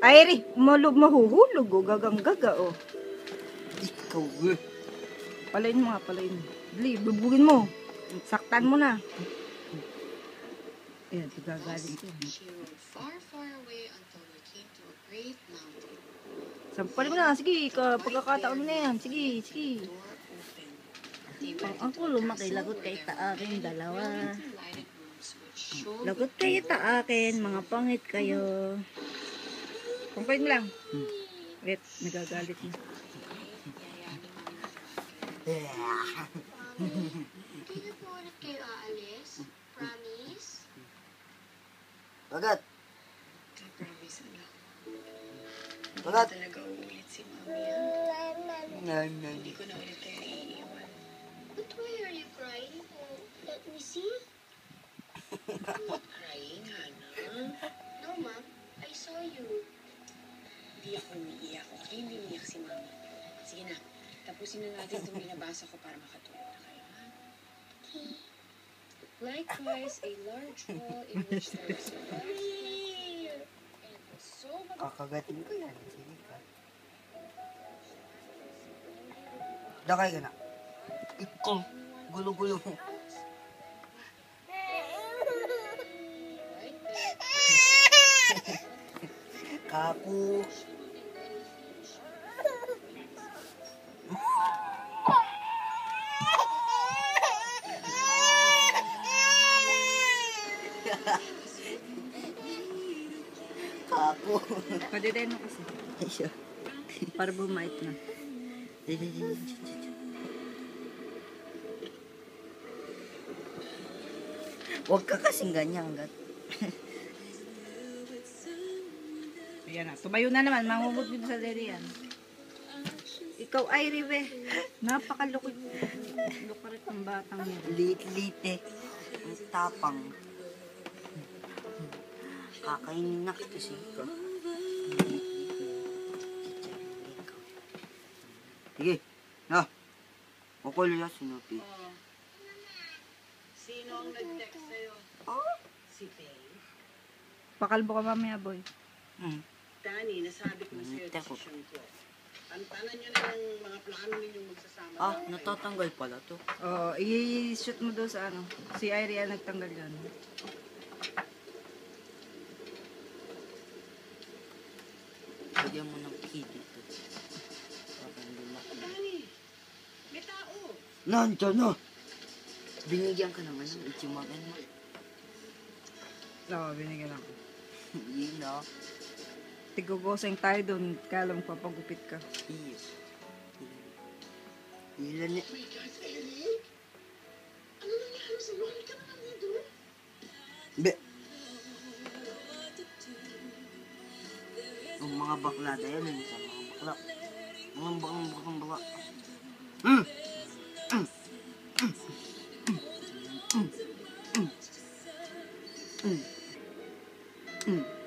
Ay, mahuhulog o gagang-gaga o. Ikaw eh. Palain mo nga, palain mo. Dali, bubugin mo. Saktan mo na. Ayan, gagalit ko. She rode far, far away until we came to a great mountain. Sampalin mo na, sige, pagkakataon mo na yan. Sige, sige. Door opened. Ang ako lumakilagot kay taakin, dalawa. Brilliantly lighted rooms which showed Lagot kayo taakin, mga pangit kayo. Kumpain mo lang. Wait, nagagalit na. Hindi na po ulit kayo aalis. Promise? Bagat. promise na. Bagat. Talaga uulit si Mami. ha? Nan. Hindi ko na ulit kayo iiwan. But why are you crying? Let me see. Crying, Hana. No, Mom. I saw you. Hindi ako umiiyak. Okay, hindi umiiyak si Mami. Sige na, tapusin na natin itong binabasa ko para makatulog na kayo. Ha? Likewise, a large hall in which there was a large mirror, and it was so Kakagatin ko yan. Sige ka. Dakay ka na. Ikaw. Gulo-gulo mo. right there. Kaku. Kaku. Pwede mo kasi. Ayun. Para bumait na. Huwag ka kasing ganyan. Ayan na, tumayo na naman. Mangungod dito sa dere yan. Ikaw ay ribe. Napakalukit. Lukarit ng batang yan. Lit-lit eh. Ang tapang. Kakainin na kita siya. Sige. Na. Kukulo yan si Nupi. Sino ang nag-text sa'yo? Si Faye? Pakalbo ka mamaya, boy. Dani, nasabi ko na sa'yo Teko. desisyon ko. Tantanan nyo na yung mga plano ninyong magsasama. Ah, natatanggal pala to. Oo, i-shoot mo doon sa ano. Si Iria nagtanggal yan. Lagyan mo ng key dito. Para hindi Dani, may tao. Nandiyan na! Binigyan ka naman ng ichimagan mo. Oo, binigyan ako. Yun na. Tigugoseng tayo doon. Kaya alam ko, pagupit ka. Iyo. Ilan eh. My God, Eric? Ano nangyari sa'yo? Hindi ka naman dito. Be. Ang mga bakla dahil yun sa mga bakla. Mga bakla. Mm.